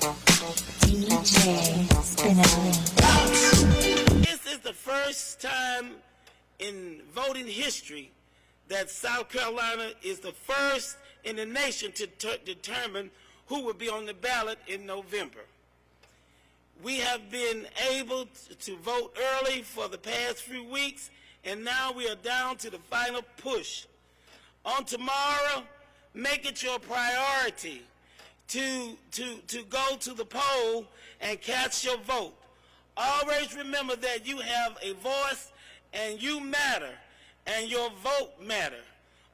DJ Spinelli. This is the first time in voting history that South Carolina is the first in the nation to determine who will be on the ballot in November. We have been able to vote early for the past few weeks, and now we are down to the final push. On tomorrow, make it your priority to go to the poll and cast your vote. Always remember that you have a voice and you matter, and your vote matter.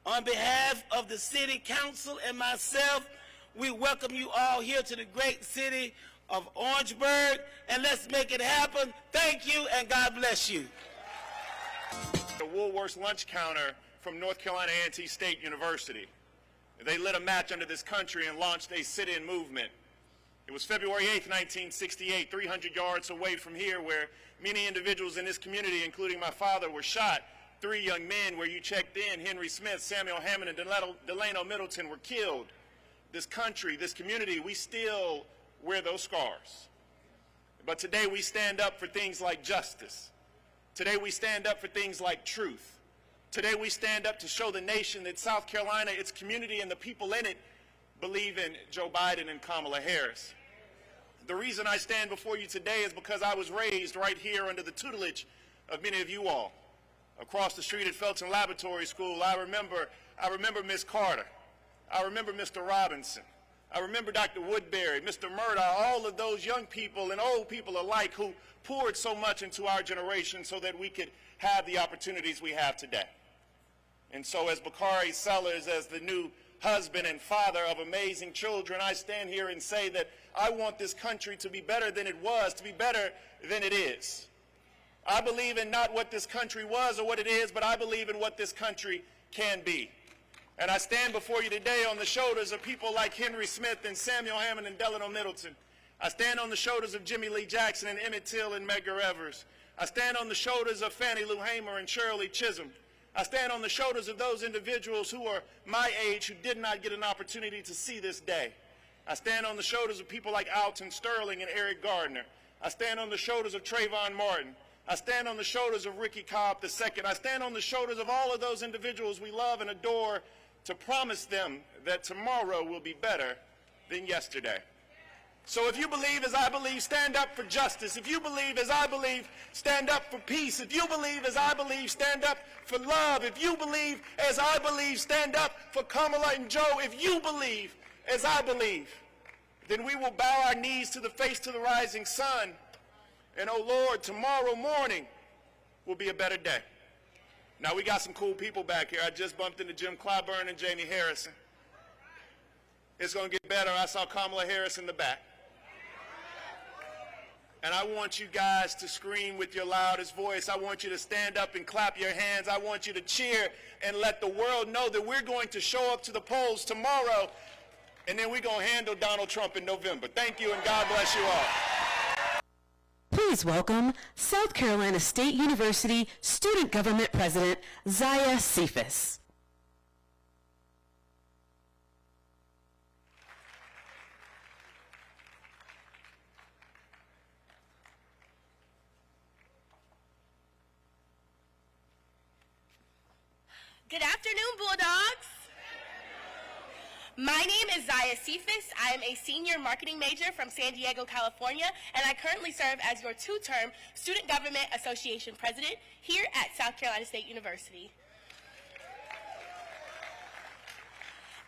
On behalf of the City Council and myself, we welcome you all here to the great city of Orangeburg, and let's make it happen. Thank you, and God bless you. The Woolworth's lunch counter from North Carolina A&T State University. They lit a match under this country and launched a sit-in movement. It was February 8th, 1968, 300 yards away from here, where many individuals in this community, including my father, were shot. 3 young men, where you checked in, Henry Smith, Samuel Hammond, and Delano Middleton, were killed. This country, this community, we still wear those scars. But today we stand up for things like justice. Today we stand up for things like truth. Today we stand up to show the nation that South Carolina, its community, and the people in it believe in Joe Biden and Kamala Harris. The reason I stand before you today is because I was raised right here under the tutelage of many of you all. Across the street at Felton Laboratory School, I remember Miss Carter. I remember Mr. Robinson. I remember Dr. Woodbury, Mr. Murdoch, all of those young people and old people alike who poured so much into our generation so that we could have the opportunities we have today. And so as Bakari Sellers, as the new husband and father of amazing children, I stand here and say that I want this country to be better than it was, to be better than it is. I believe in not what this country was or what it is, but I believe in what this country can be. And I stand before you today on the shoulders of people like Henry Smith and Samuel Hammond and Delano Middleton. I stand on the shoulders of Jimmy Lee Jackson and Emmett Till and Medgar Evers. I stand on the shoulders of Fannie Lou Hamer and Shirley Chisholm. I stand on the shoulders of those individuals who are my age who did not get an opportunity to see this day. I stand on the shoulders of people like Alton Sterling and Eric Gardner. I stand on the shoulders of Trayvon Martin. I stand on the shoulders of Ricky Cobb II. I stand on the shoulders of all of those individuals we love and adore to promise them that tomorrow will be better than yesterday. So if you believe as I believe, stand up for justice. If you believe as I believe, stand up for peace. If you believe as I believe, stand up for love. If you believe as I believe, stand up for Kamala and Joe. If you believe as I believe, then we will bow our knees to the face to the rising sun. And oh Lord, tomorrow morning will be a better day. Now we got some cool people back here. I just bumped into Jim Clyburn and Jamie Harrison. It's going to get better. I saw Kamala Harris in the back. And I want you guys to scream with your loudest voice. I want you to stand up and clap your hands. I want you to cheer and let the world know that we're going to show up to the polls tomorrow, and then we're going to handle Donald Trump in November. Thank you, and God bless you all. Please welcome South Carolina State University Student Government President Zaya Cephas. Good afternoon, Bulldogs. My name is Zaya Cephas. I am a senior marketing major from San Diego, California, and I currently serve as your 2-term Student Government Association President here at South Carolina State University.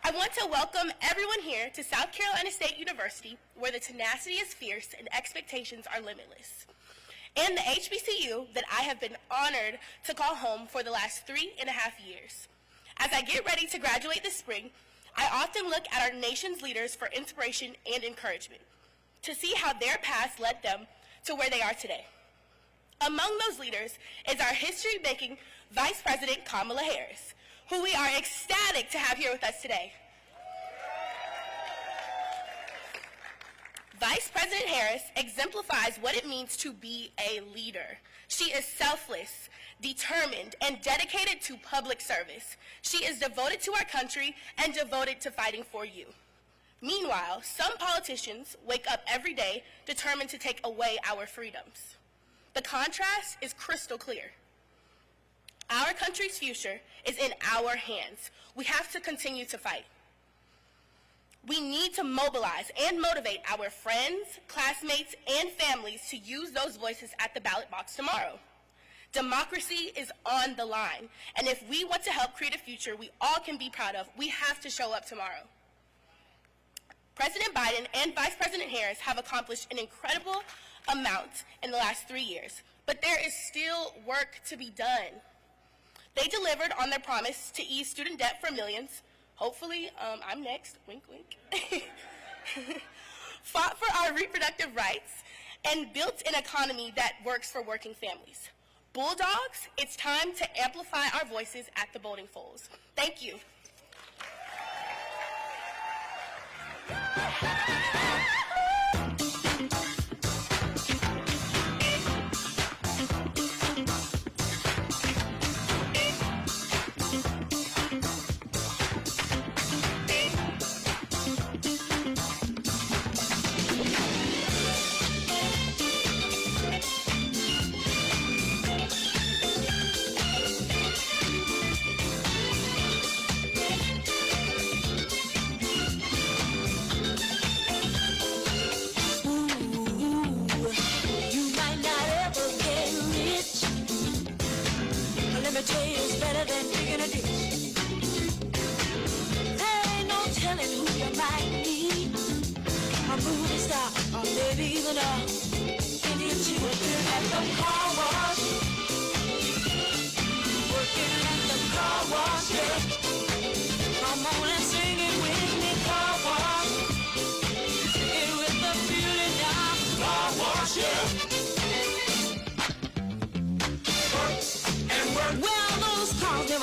I want to welcome everyone here to South Carolina State University, where the tenacity is fierce and expectations are limitless, and the HBCU that I have been honored to call home for the last 3.5 years. As I get ready to graduate this spring, I often look at our nation's leaders for inspiration and encouragement, to see how their past led them to where they are today. Among those leaders is our history-making Vice President Kamala Harris, who we are ecstatic to have here with us today. Vice President Harris exemplifies what it means to be a leader. She is selfless, determined, and dedicated to public service. She is devoted to our country and devoted to fighting for you. Meanwhile, some politicians wake up every day determined to take away our freedoms. The contrast is crystal clear. Our country's future is in our hands. We have to continue to fight. We need to mobilize and motivate our friends, classmates, and families to use those voices at the ballot box tomorrow. Democracy is on the line, and if we want to help create a future we all can be proud of, we have to show up tomorrow. President Biden and Vice President Harris have accomplished an incredible amount in the last 3 years, but there is still work to be done. They delivered on their promise to ease student debt for millions. Hopefully, I'm next, wink, wink. Fought for our reproductive rights and built an economy that works for working families. Bulldogs, it's time to amplify our voices at the voting polls. Thank you.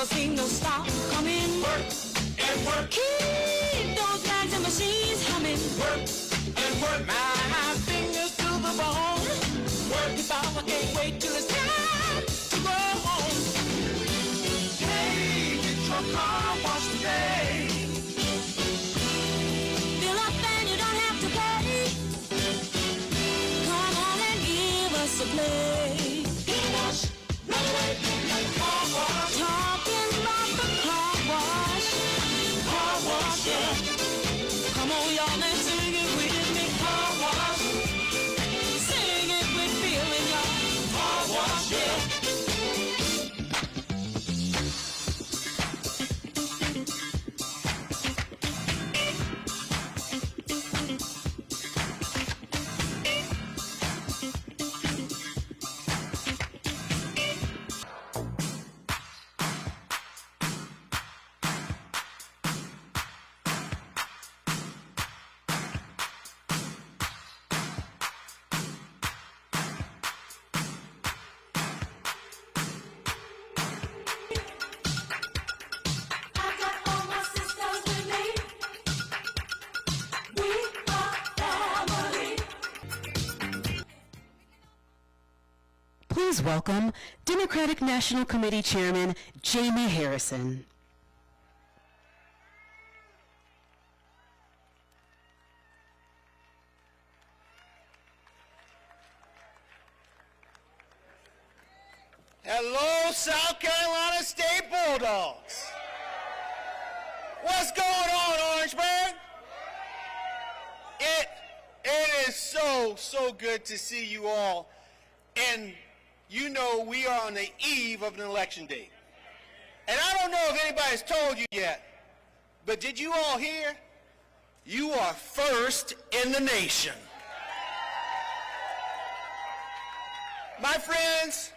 Seem no stop coming. Work and work. Keep those bags and machines humming. Work and work. My fingers to the bone. Work if I can't wait till it's time to go home. Hey, get your car washed today. Fill up and you don't have to pay. Come on and give us a play. Car wash, run away, car wash. Talking about the car wash. Car wash, yeah. Come on, y'all, and sing it with me. Car wash. Sing it with feeling, y'all. Car wash, yeah. Please welcome Democratic National Committee Chairman Jamie Harrison. Hello, South Carolina State Bulldogs. What's going on, Orangeburg? It is so good to see you all. And you know we are on the eve of an election day. And I don't know if anybody's told you yet, but did you all hear? You are first in the nation. My friends,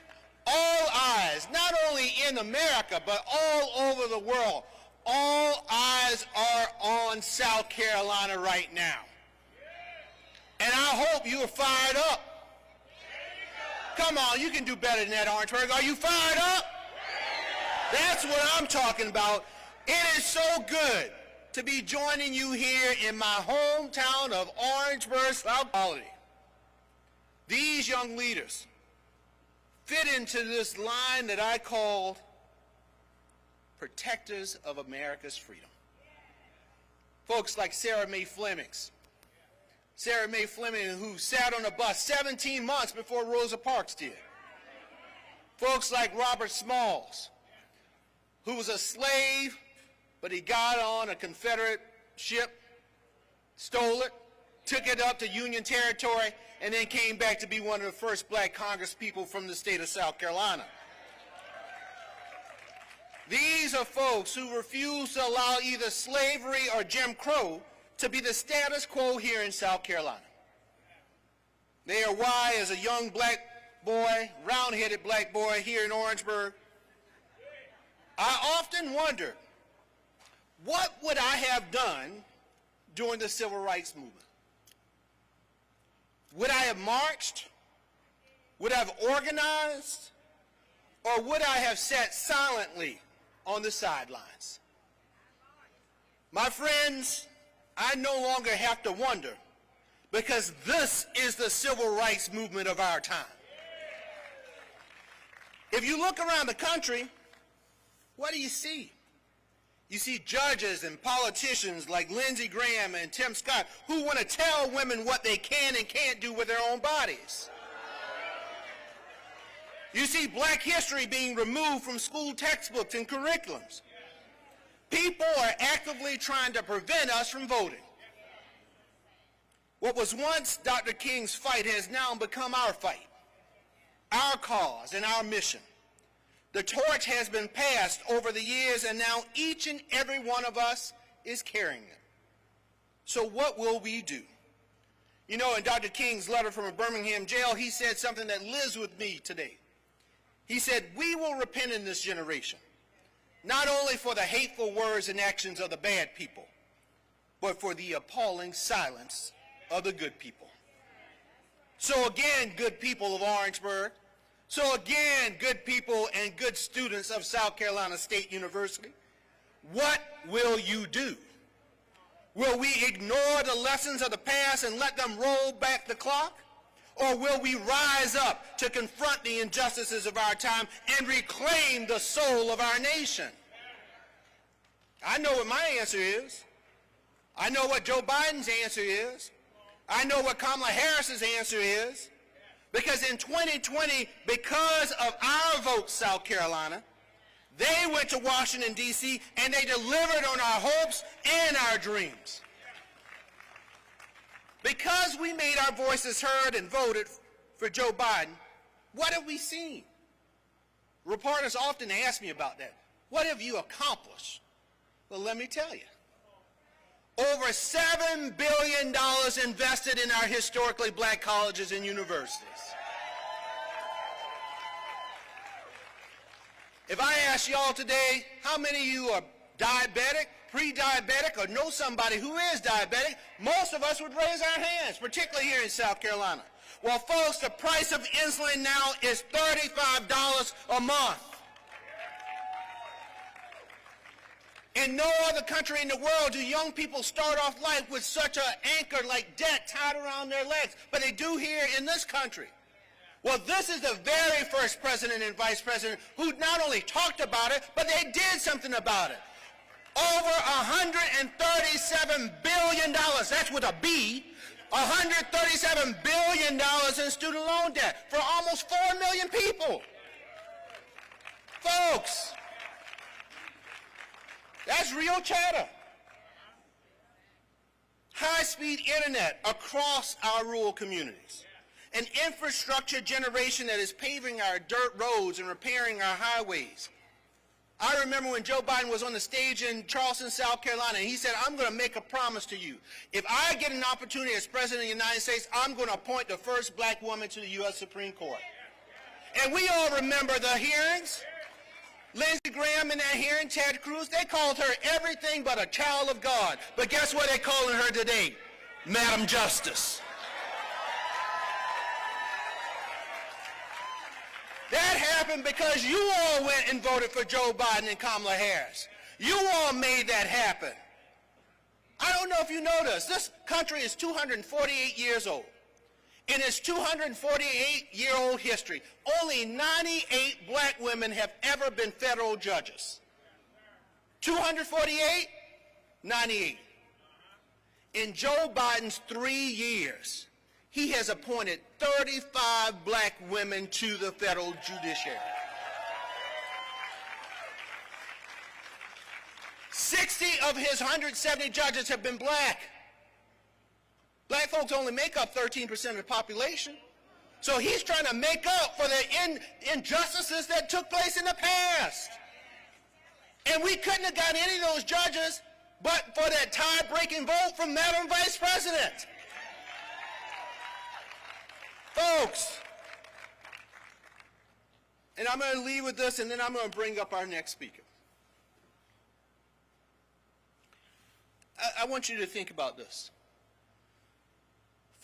all eyes, not only in America, but all over the world, all eyes are on South Carolina right now. And I hope you are fired up. Come on, you can do better than that, Orangeburg. Are you fired up? That's what I'm talking about. It is so good to be joining you here in my hometown of Orangeburg, South Carolina. These young leaders fit into this line that I call protectors of America's freedom. Folks like Sarah Mae Fleming. Sarah Mae Fleming, who sat on a bus 17 months before Rosa Parks did. Folks like Robert Smalls, who was a slave, but he got on a Confederate ship, stole it, took it up to Union territory, and then came back to be one of the first black congresspeople from the state of South Carolina. These are folks who refuse to allow either slavery or Jim Crow to be the status quo here in South Carolina. They are why, as a young black boy, round-headed black boy here in Orangeburg, I often wondered, what would I have done during the Civil Rights Movement? Would I have marched? Would I have organized? Or would I have sat silently on the sidelines? My friends, I no longer have to wonder, because this is the civil rights movement of our time. If you look around the country, what do you see? You see judges and politicians like Lindsey Graham and Tim Scott who want to tell women what they can and can't do with their own bodies. You see black history being removed from school textbooks and curriculums. People are actively trying to prevent us from voting. What was once Dr. King's fight has now become our fight, our cause, and our mission. The torch has been passed over the years, and now each and every one of us is carrying it. So what will we do? You know, in Dr. King's letter from a Birmingham jail, he said something that lives with me today. He said, we will repent in this generation, not only for the hateful words and actions of the bad people, but for the appalling silence of the good people. So again, good people of Orangeburg, so again, good people and good students of South Carolina State University, what will you do? Will we ignore the lessons of the past and let them roll back the clock? Or will we rise up to confront the injustices of our time and reclaim the soul of our nation? I know what my answer is. I know what Joe Biden's answer is. I know what Kamala Harris's answer is. Because in 2020, because of our vote, South Carolina, they went to Washington, D.C., and they delivered on our hopes and our dreams. Because we made our voices heard and voted for Joe Biden, what have we seen? Reporters often ask me about that. What have you accomplished? Well, let me tell you. Over $7 billion invested in our historically black colleges and universities. If I ask y'all today, how many of you are diabetic, pre-diabetic, or know somebody who is diabetic, most of us would raise our hands, particularly here in South Carolina. Well, folks, the price of insulin now is $35 a month. In no other country in the world do young people start off life with such an anchor like debt tied around their legs, but they do here in this country. Well, this is the very first president and vice president who not only talked about it, but they did something about it. Over $137 billion, that's with a B, $137 billion in student loan debt for almost 4 million people. Folks, that's real chatter. High-speed internet across our rural communities. An infrastructure generation that is paving our dirt roads and repairing our highways. I remember when Joe Biden was on the stage in Charleston, South Carolina, and he said, I'm going to make a promise to you. If I get an opportunity as President of the United States, I'm going to appoint the first black woman to the U.S. Supreme Court. And we all remember the hearings. Lindsey Graham in that hearing, Ted Cruz, they called her everything but a child of God. But guess what they're calling her today? Madam Justice. That happened because you all went and voted for Joe Biden and Kamala Harris. You all made that happen. I don't know if you know this country is 248 years old. In its 248-year-old history, only 98 black women have ever been federal judges. 248, 98. In Joe Biden's 3 years, he has appointed 35 black women to the federal judiciary. 60 of his 170 judges have been black. Black folks only make up 13% of the population. So he's trying to make up for the injustices that took place in the past. And we couldn't have gotten any of those judges but for that tie-breaking vote from Madam Vice President. Folks, and I'm going to leave with this, and then I'm going to bring up our next speaker. I want you to think about this.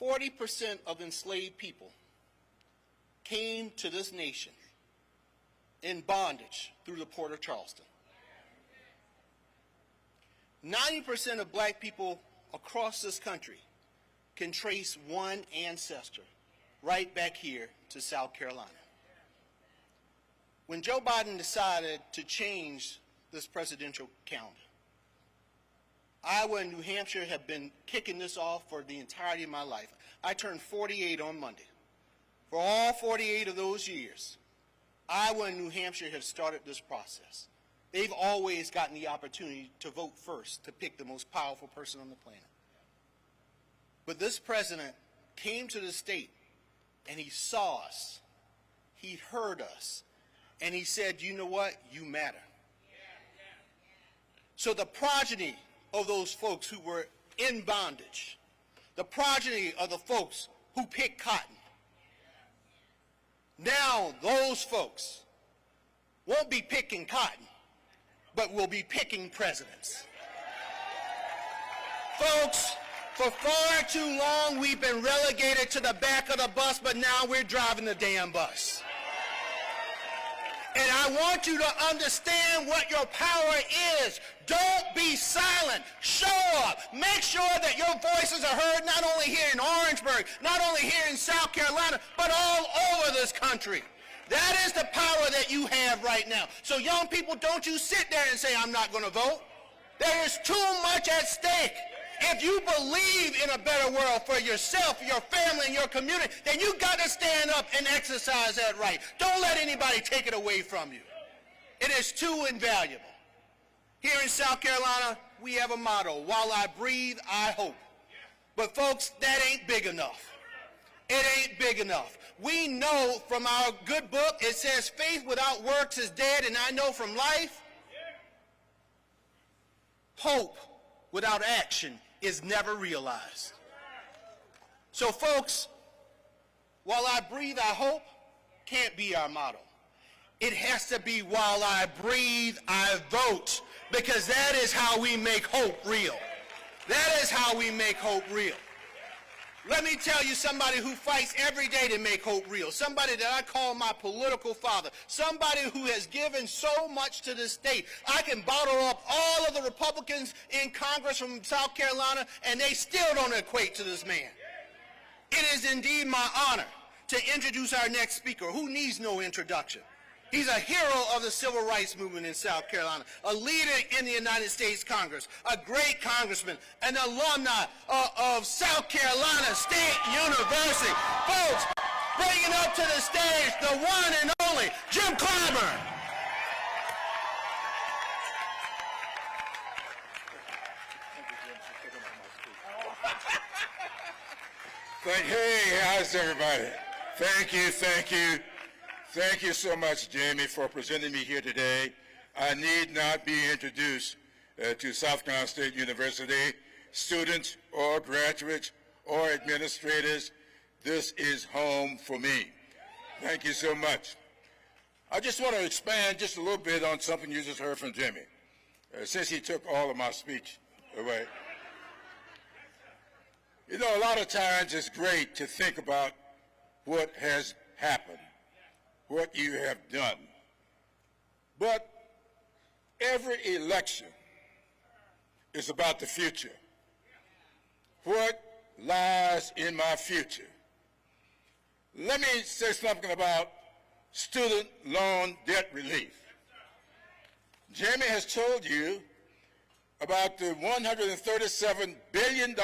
40% of enslaved people came to this nation in bondage through the port of Charleston. 90% of black people across this country can trace one ancestor right back here to South Carolina. When Joe Biden decided to change this presidential calendar, Iowa and New Hampshire have been kicking this off for the entirety of my life. I turned 48 on Monday. For all 48 of those years, Iowa and New Hampshire have started this process. They've always gotten the opportunity to vote first, to pick the most powerful person on the planet. But this president came to the state, and he saw us, he heard us, and he said, you know what, you matter. So the progeny of those folks who were in bondage, the progeny of the folks who picked cotton, now those folks won't be picking cotton, but will be picking presidents. Folks, for far too long we've been relegated to the back of the bus, but now we're driving the damn bus. And I want you to understand what your power is. Don't be silent. Show up. Make sure that your voices are heard not only here in Orangeburg, not only here in South Carolina, but all over this country. That is the power that you have right now. So young people, don't you sit there and say, I'm not going to vote. There is too much at stake. If you believe in a better world for yourself, your family, and your community, then you got to stand up and exercise that right. Don't let anybody take it away from you. It is too invaluable. Here in South Carolina, we have a motto, while I breathe, I hope. But folks, that ain't big enough. It ain't big enough. We know from our good book, it says faith without works is dead, and I know from life, hope without action is never realized. So folks, while I breathe, I hope can't be our motto. It has to be while I breathe, I vote, because that is how we make hope real. That is how we make hope real. Let me tell you somebody who fights every day to make hope real, somebody that I call my political father, somebody who has given so much to this state. I can bottle up all of the Republicans in Congress from South Carolina, and they still don't equate to this man. It is indeed my honor to introduce our next speaker, who needs no introduction. He's a hero of the civil rights movement in South Carolina, a leader in the United States Congress, a great congressman, an alumni of South Carolina State University. Folks, bringing up to the stage the one and only Jim Clyburn. Hey, how's everybody? Thank you, thank you. Thank you so much, Jamie, for presenting me here today. I need not be introduced to South Carolina State University, students or graduates or administrators. This is home for me. Thank you so much. I just want to expand just a little bit on something you just heard from Jimmy, since he took all of my speech away. You know, a lot of times it's great to think about what has happened, what you have done. But every election is about the future. What lies in my future? Let me say something about student loan debt relief. Jamie has told you about the $137 billion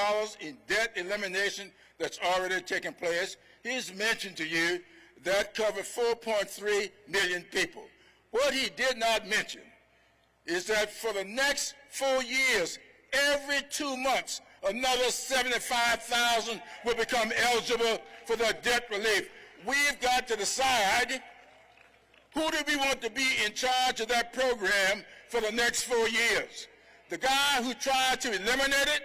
in debt elimination that's already taken place. He's mentioned to you that covered 4.3 million people. What he did not mention is that for the next 4 years, every 2 months, another 75,000 will become eligible for the debt relief. We've got to decide who do we want to be in charge of that program for the next 4 years. The guy who tried to eliminate it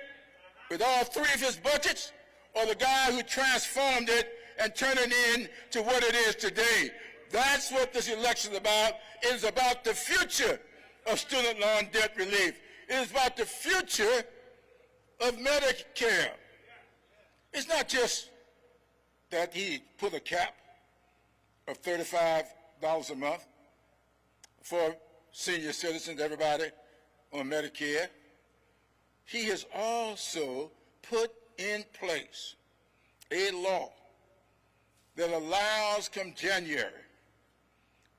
with all 3 of his budgets, or the guy who transformed it and turned it into what it is today. That's what this election is about. It is about the future of student loan debt relief. It is about the future of Medicare. It's not just that he put a cap of $35 a month for senior citizens, everybody on Medicare. He has also put in place a law that allows come January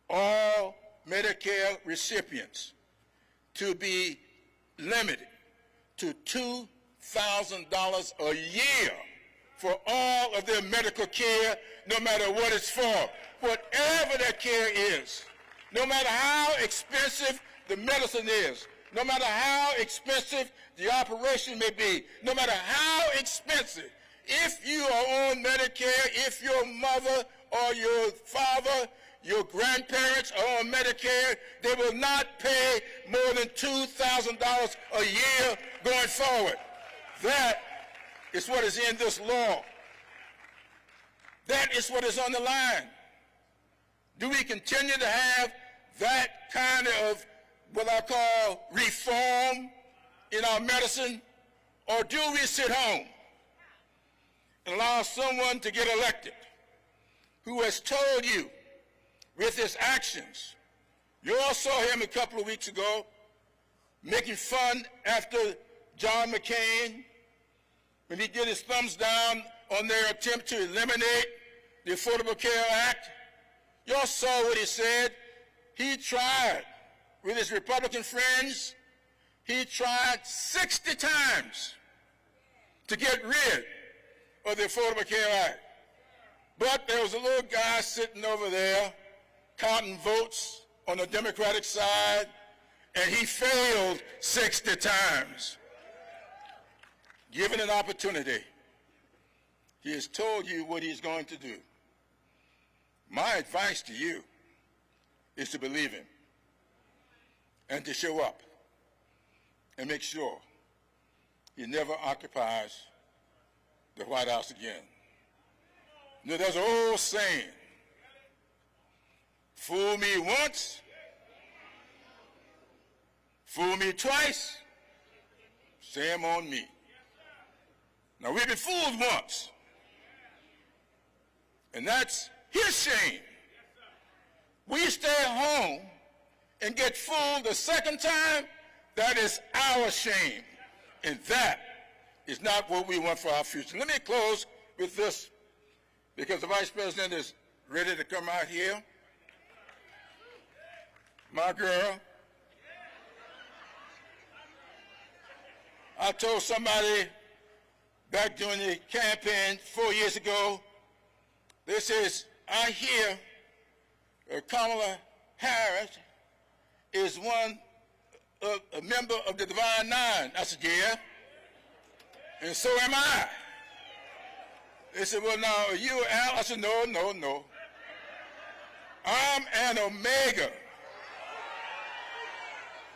all Medicare recipients to be limited to $2,000 a year for all of their medical care, no matter what it's for. Whatever that care is, no matter how expensive the medicine is, no matter how expensive the operation may be, no matter how expensive, if you are on Medicare, if your mother or your father, your grandparents are on Medicare, they will not pay more than $2,000 a year going forward. That is what is in this law. That is what is on the line. Do we continue to have that kind of what I call reform in our medicine, or do we sit home and allow someone to get elected who has told you with his actions? You all saw him a couple of weeks ago making fun after John McCain when he did his thumbs down on their attempt to eliminate the Affordable Care Act. You all saw what he said. He tried with his Republican friends. He tried 60 times to get rid of the Affordable Care Act. But there was a little guy sitting over there counting votes on the Democratic side, and he failed 60 times. Given an opportunity, he has told you what he's going to do. My advice to you is to believe him and to show up and make sure he never occupies the White House again. You know, there's an old saying, fool me once, fool me twice, shame on me. Now, we've been fooled once, and that's his shame. We stay home and get fooled the second time, that is our shame. And that is not what we want for our future. Let me close with this, because the Vice President is ready to come out here. My girl. I told somebody back during the campaign 4 years ago, they says, I hear Kamala Harris is a member of the Divine Nine. I said, yeah, and so am I. They said, well, now, are you Al? I said, no, no, no. I'm an Omega.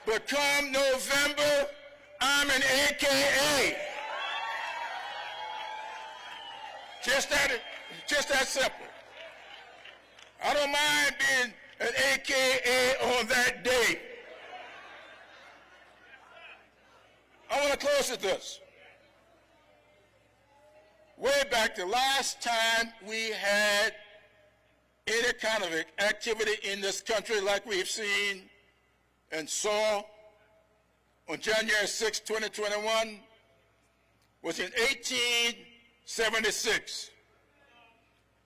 But come November, I'm an AKA. Just that simple. I don't mind being an AKA on that day. I want to close with this. Way back, the last time we had any kind of activity in this country like we've seen and saw on January 6, 2021, was in 1876,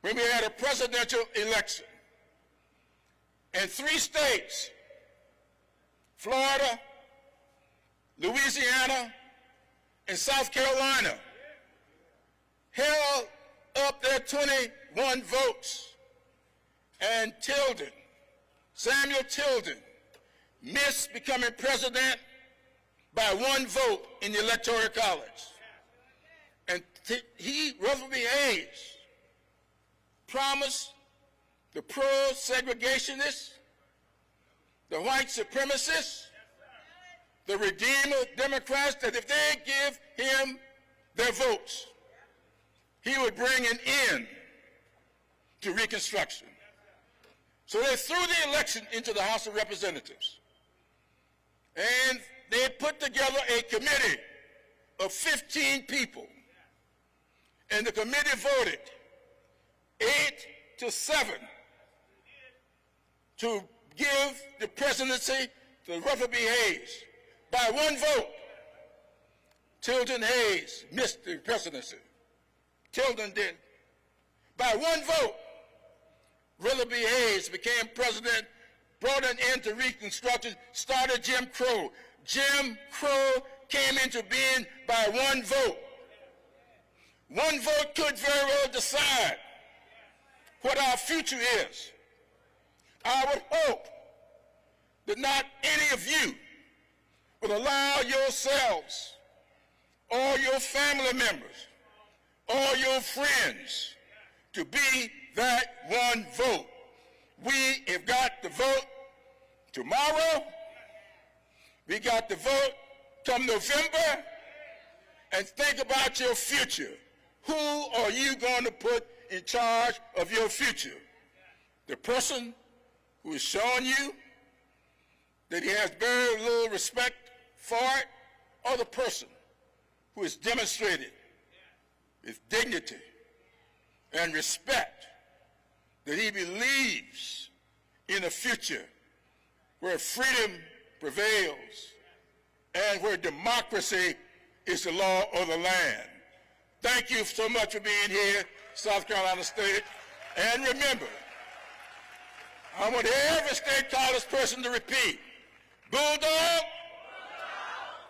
when we had a presidential election. And 3 states, Florida, Louisiana, and South Carolina held up their 21 votes, and Samuel Tilden, missed becoming president by 1 vote in the Electoral College. And Rutherford B. Hayes, promised the pro-segregationists, the white supremacists, the Redeemer Democrats, that if they give him their votes, he would bring an end to Reconstruction. So they threw the election into the House of Representatives. And they put together a committee of 15 people. And the committee voted 8-7 to give the presidency to Rutherford B. Hayes. By 1 vote, Tilden Hayes missed the presidency. Tilden did. By 1 vote, Rutherford B. Hayes became president, brought an end to Reconstruction, started Jim Crow. Jim Crow came into being by 1 vote. 1 vote could very well decide what our future is. I would hope that not any of you will allow yourselves or your family members or your friends to be that 1 vote. We have got to vote tomorrow. We got to vote come November, and think about your future. Who are you going to put in charge of your future? The person who is showing you that he has very little respect for it, or the person who has demonstrated with dignity and respect that he believes in a future where freedom prevails and where democracy is the law of the land. Thank you so much for being here, South Carolina State. And remember, I want every state college person to repeat: bulldog,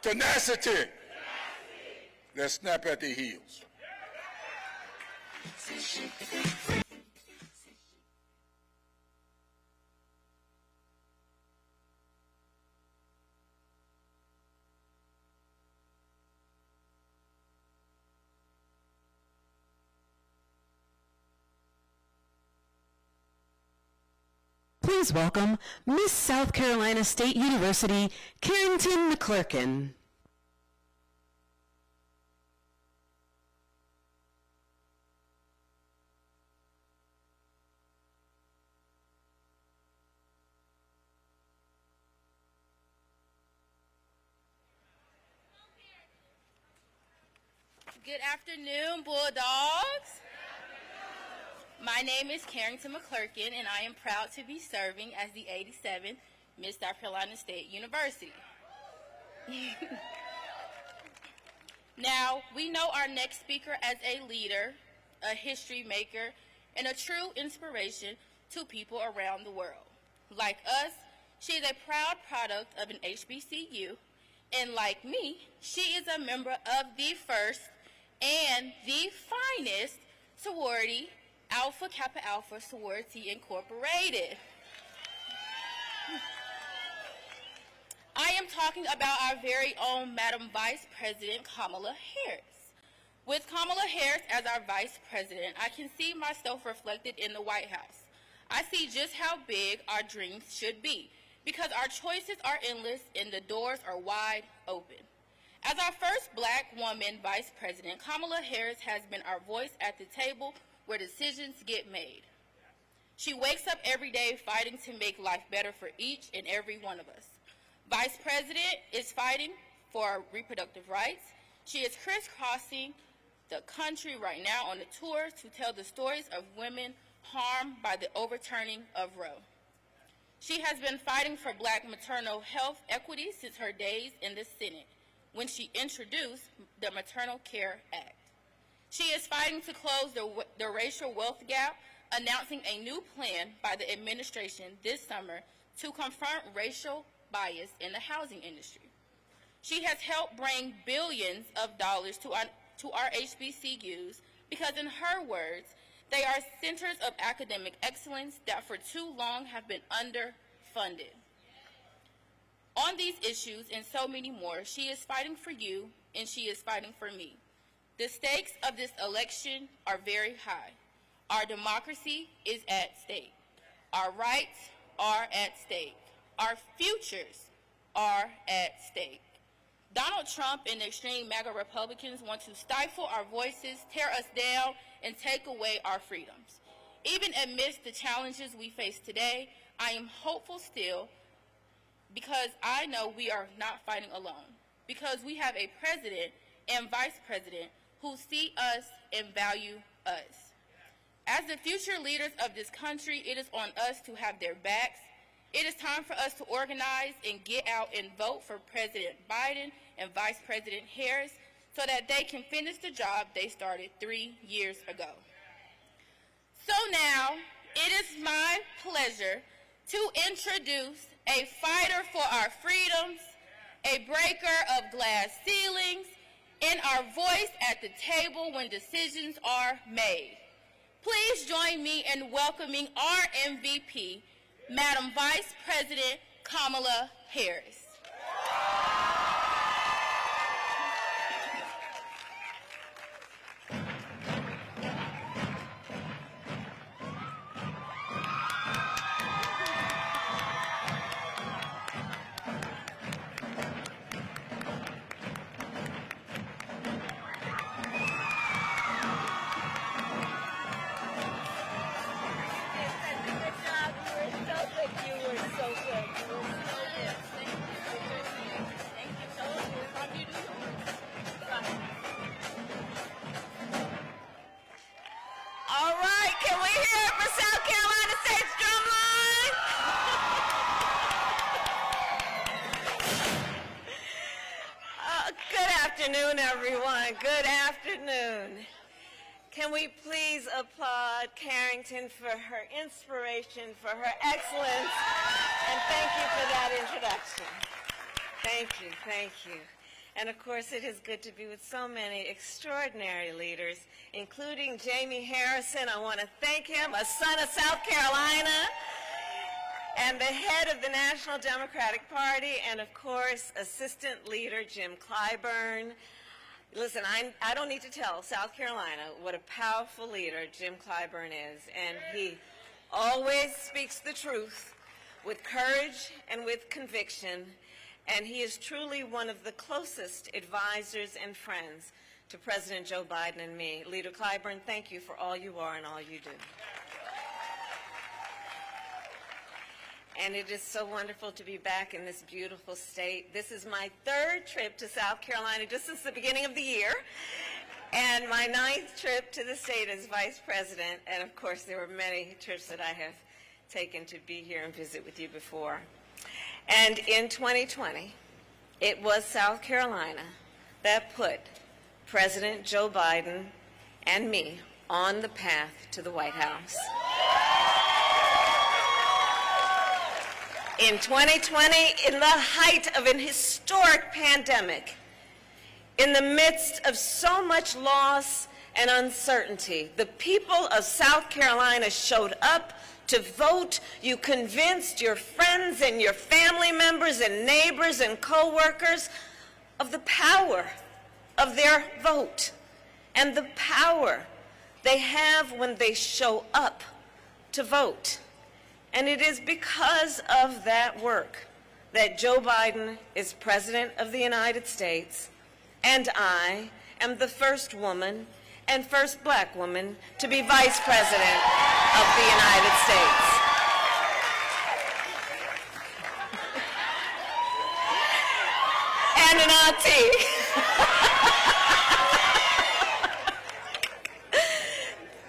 tenacity. Let's snap at their heels. Please welcome Miss South Carolina State University, Carrington McClurkin. Good afternoon, Bulldogs. My name is Carrington McClurkin, and I am proud to be serving as the 87th Miss South Carolina State University. Now, we know our next speaker as a leader, a history maker, and a true inspiration to people around the world. Like us, she is a proud product of an HBCU, and like me, she is a member of the first and the finest sorority, Alpha Kappa Alpha Sorority Incorporated. I am talking about our very own Madam Vice President Kamala Harris. With Kamala Harris as our Vice President, I can see myself reflected in the White House. I see just how big our dreams should be, because our choices are endless and the doors are wide open. As our first Black woman Vice President, Kamala Harris has been our voice at the table where decisions get made. She wakes up every day fighting to make life better for each and every one of us. Vice President is fighting for our reproductive rights. She is crisscrossing the country right now on a tour to tell the stories of women harmed by the overturning of Roe. She has been fighting for Black maternal health equity since her days in the Senate, when she introduced the Maternal Care Act. She is fighting to close the racial wealth gap, announcing a new plan by the administration this summer to confront racial bias in the housing industry. She has helped bring billions of dollars to our HBCUs because, in her words, they are centers of academic excellence that for too long have been underfunded. On these issues and so many more, she is fighting for you and she is fighting for me. The stakes of this election are very high. Our democracy is at stake. Our rights are at stake. Our futures are at stake. Donald Trump and the extreme MAGA Republicans want to stifle our voices, tear us down, and take away our freedoms. Even amidst the challenges we face today, I am hopeful still because I know we are not fighting alone, because we have a president and vice president who see us and value us. As the future leaders of this country, it is on us to have their backs. It is time for us to organize and get out and vote for President Biden and Vice President Harris so that they can finish the job they started 3 years ago. So now, it is my pleasure to introduce a fighter for our freedoms, a breaker of glass ceilings, and our voice at the table when decisions are made. Please join me in welcoming our MVP, Madam Vice President Kamala Harris. All right, can we hear it for South Carolina State's drumline? Good afternoon, everyone. Good afternoon. Can we please applaud Carrington for her inspiration, for her excellence, and thank you for that introduction. Thank you, thank you. And of course, it is good to be with so many extraordinary leaders, including Jamie Harrison. I want to thank him, a son of South Carolina, and the head of the National Democratic Party, and of course, Assistant Leader Jim Clyburn. Listen, I don't need to tell South Carolina what a powerful leader Jim Clyburn is, and he always speaks the truth with courage and with conviction, and he is truly one of the closest advisors and friends to President Joe Biden and me. Leader Clyburn, thank you for all you are and all you do. And it is so wonderful to be back in this beautiful state. This is my third trip to South Carolina just since the beginning of the year, and my 9th trip to the state as vice president. And of course, there were many trips that I have taken to be here and visit with you before. And in 2020, it was South Carolina that put President Joe Biden and me on the path to the White House. In 2020, in the height of an historic pandemic, in the midst of so much loss and uncertainty, the people of South Carolina showed up to vote. You convinced your friends and your family members and neighbors and co-workers of the power of their vote and the power they have when they show up to vote. And it is because of that work that Joe Biden is President of the United States, and I am the first woman and first black woman to be Vice President of the United States. And an auntie.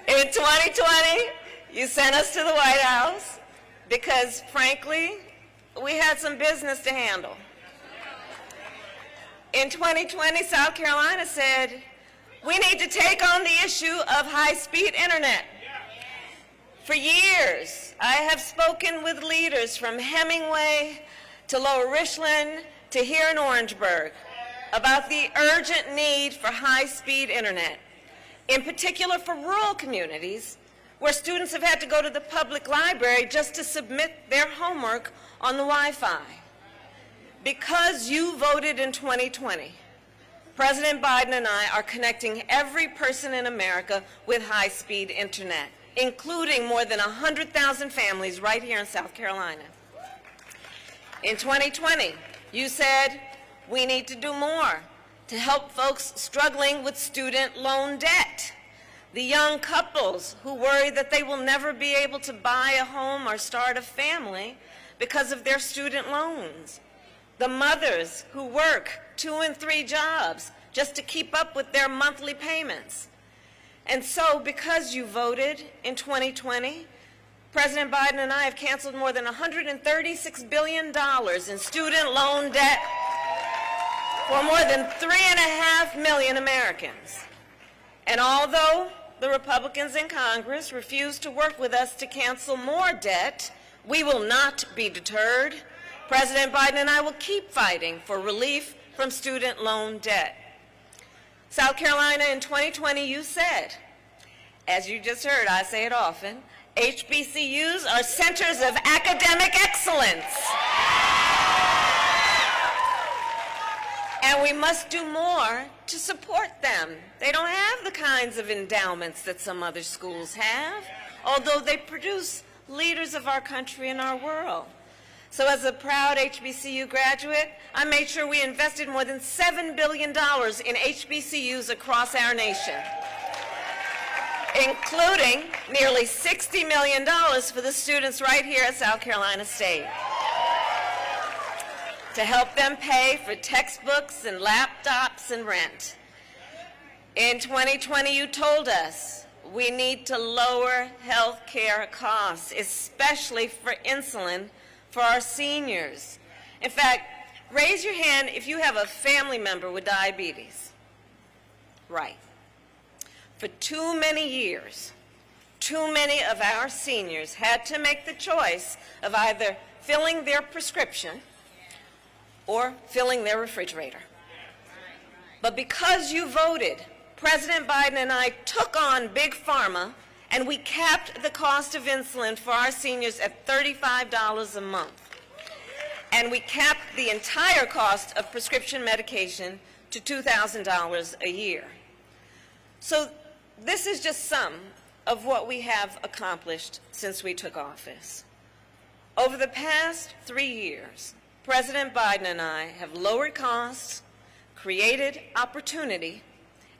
In 2020, you sent us to the White House because, frankly, we had some business to handle. In 2020, South Carolina said, we need to take on the issue of high-speed internet. For years, I have spoken with leaders from Hemingway to Lower Richland to hear in Orangeburg about the urgent need for high-speed internet, in particular for rural communities where students have had to go to the public library just to submit their homework on the Wi-Fi. Because you voted in 2020, President Biden and I are connecting every person in America with high-speed internet, including more than 100,000 families right here in South Carolina. In 2020, you said we need to do more to help folks struggling with student loan debt, the young couples who worry that they will never be able to buy a home or start a family because of their student loans, the mothers who work 2 and 3 jobs just to keep up with their monthly payments. And so, because you voted in 2020, President Biden and I have canceled more than $136 billion in student loan debt for more than 3.5 million Americans. And although the Republicans in Congress refuse to work with us to cancel more debt, we will not be deterred. President Biden and I will keep fighting for relief from student loan debt. South Carolina, in 2020, you said, as you just heard, I say it often, HBCUs are centers of academic excellence. And we must do more to support them. They don't have the kinds of endowments that some other schools have, although they produce leaders of our country and our world. So as a proud HBCU graduate, I made sure we invested more than $7 billion in HBCUs across our nation, including nearly $60 million for the students right here at South Carolina State, to help them pay for textbooks and laptops and rent. In 2020, you told us we need to lower health care costs, especially for insulin for our seniors. In fact, raise your hand if you have a family member with diabetes. Right. For too many years, too many of our seniors had to make the choice of either filling their prescription or filling their refrigerator. But because you voted, President Biden and I took on Big Pharma, and we capped the cost of insulin for our seniors at $35 a month. And we capped the entire cost of prescription medication to $2,000 a year. So this is just some of what we have accomplished since we took office. Over the past 3 years, President Biden and I have lowered costs, created opportunity,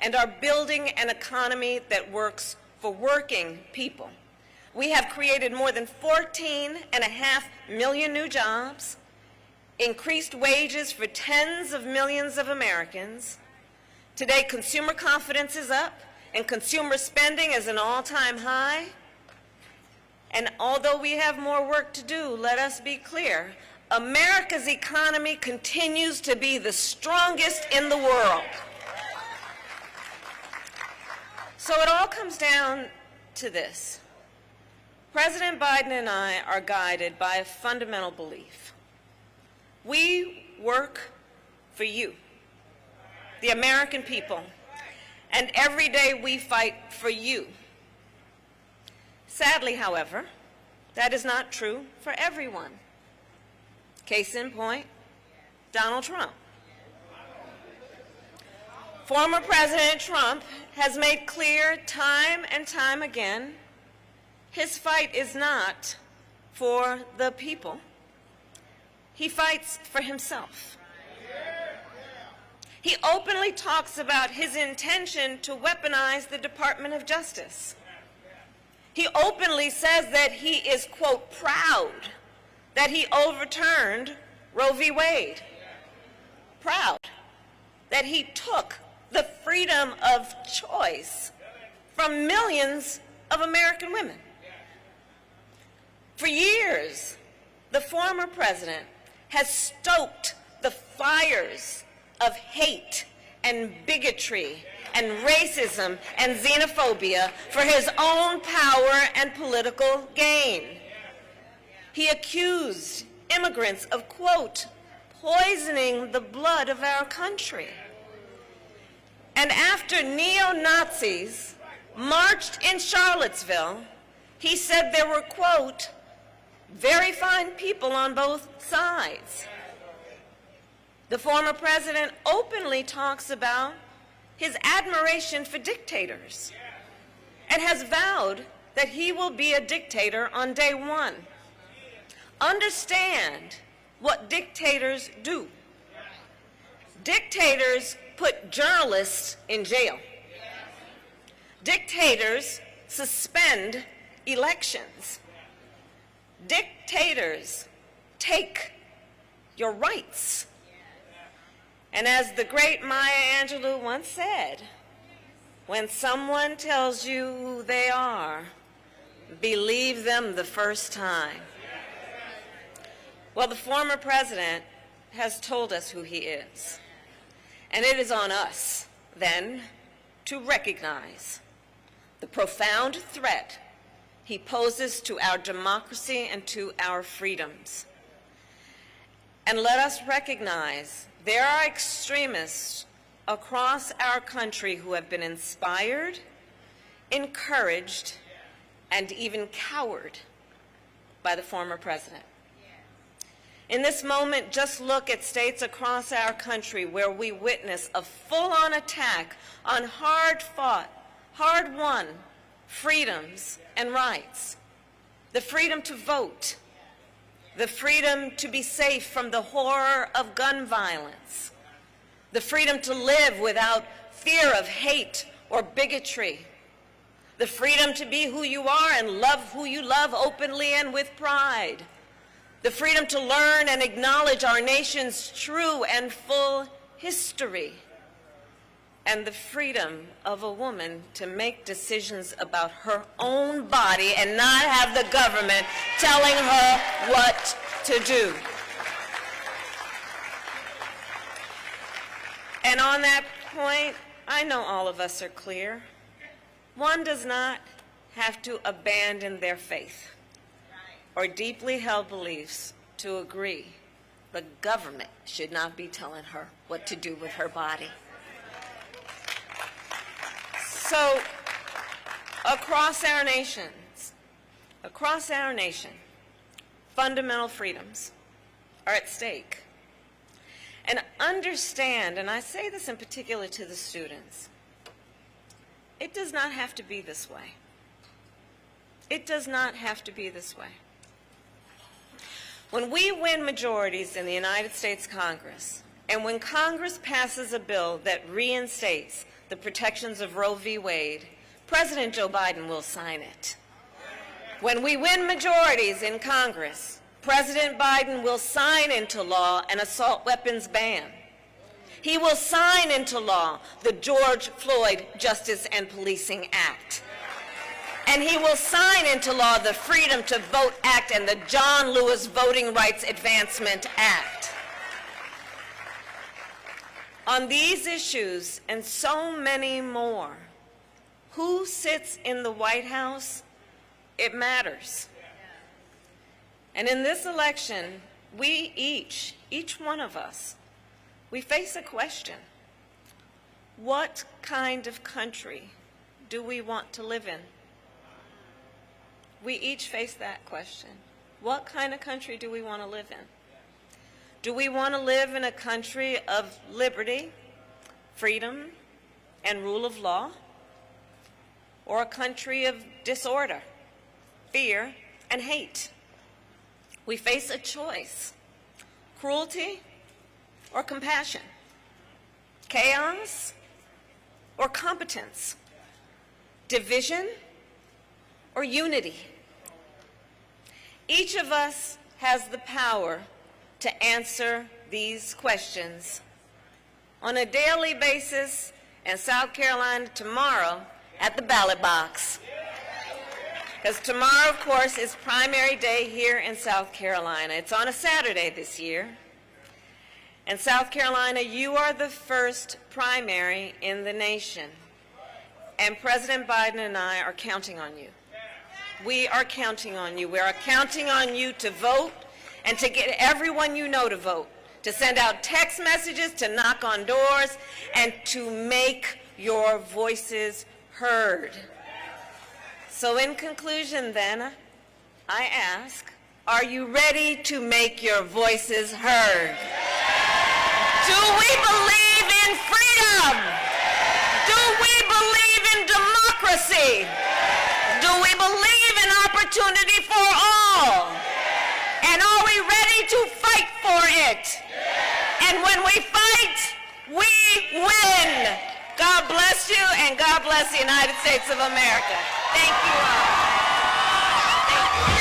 and are building an economy that works for working people. We have created more than 14.5 million new jobs, increased wages for tens of millions of Americans. Today, consumer confidence is up, and consumer spending is an all-time high. And although we have more work to do, let us be clear, America's economy continues to be the strongest in the world. So it all comes down to this. President Biden and I are guided by a fundamental belief. We work for you, the American people, and every day we fight for you. Sadly, however, that is not true for everyone. Case in point, Donald Trump. Former President Trump has made clear time and time again his fight is not for the people. He fights for himself. He openly talks about his intention to weaponize the Department of Justice. He openly says that he is, quote, proud that he overturned Roe v. Wade. Proud that he took the freedom of choice from millions of American women. For years, the former president has stoked the fires of hate and bigotry and racism and xenophobia for his own power and political gain. He accused immigrants of, quote, poisoning the blood of our country. And after neo-Nazis marched in Charlottesville, he said there were, quote, very fine people on both sides. The former president openly talks about his admiration for dictators and has vowed that he will be a dictator on day one. Understand what dictators do. Dictators put journalists in jail. Dictators suspend elections. Dictators take your rights. And as the great Maya Angelou once said, when someone tells you who they are, believe them the first time. Well, the former president has told us who he is. And it is on us, then, to recognize the profound threat he poses to our democracy and to our freedoms. And let us recognize there are extremists across our country who have been inspired, encouraged, and even cowered by the former president. In this moment, just look at states across our country where we witness a full-on attack on hard-fought, hard-won freedoms and rights. The freedom to vote, the freedom to be safe from the horror of gun violence, the freedom to live without fear of hate or bigotry, the freedom to be who you are and love who you love openly and with pride, the freedom to learn and acknowledge our nation's true and full history, and the freedom of a woman to make decisions about her own body and not have the government telling her what to do. And on that point, I know all of us are clear. One does not have to abandon their faith or deeply held beliefs to agree the government should not be telling her what to do with her body. So, across our nation, fundamental freedoms are at stake. And understand, and I say this in particular to the students, it does not have to be this way. It does not have to be this way. When we win majorities in the United States Congress, and when Congress passes a bill that reinstates the protections of Roe v. Wade, President Joe Biden will sign it. When we win majorities in Congress, President Biden will sign into law an assault weapons ban. He will sign into law the George Floyd Justice and Policing Act. And he will sign into law the Freedom to Vote Act and the John Lewis Voting Rights Advancement Act. On these issues and so many more, who sits in the White House? It matters. And in this election, we each one of us, we face a question. What kind of country do we want to live in? We each face that question. What kind of country do we want to live in? Do we want to live in a country of liberty, freedom, and rule of law? Or a country of disorder, fear, and hate? We face a choice: cruelty or compassion, chaos or competence, division or unity. Each of us has the power to answer these questions on a daily basis in South Carolina, tomorrow at the ballot box. Because tomorrow, of course, is primary day here in South Carolina. It's on a Saturday this year. In South Carolina, you are the first primary in the nation. And President Biden and I are counting on you. We are counting on you. We are counting on you to vote and to get everyone you know to vote, to send out text messages, to knock on doors, and to make your voices heard. So in conclusion then, I ask, are you ready to make your voices heard? Do we believe in freedom? Do we believe in democracy? Do we believe in opportunity for all? And are we ready to fight for it? And when we fight, we win. God bless you, and God bless the United States of America. Thank you all.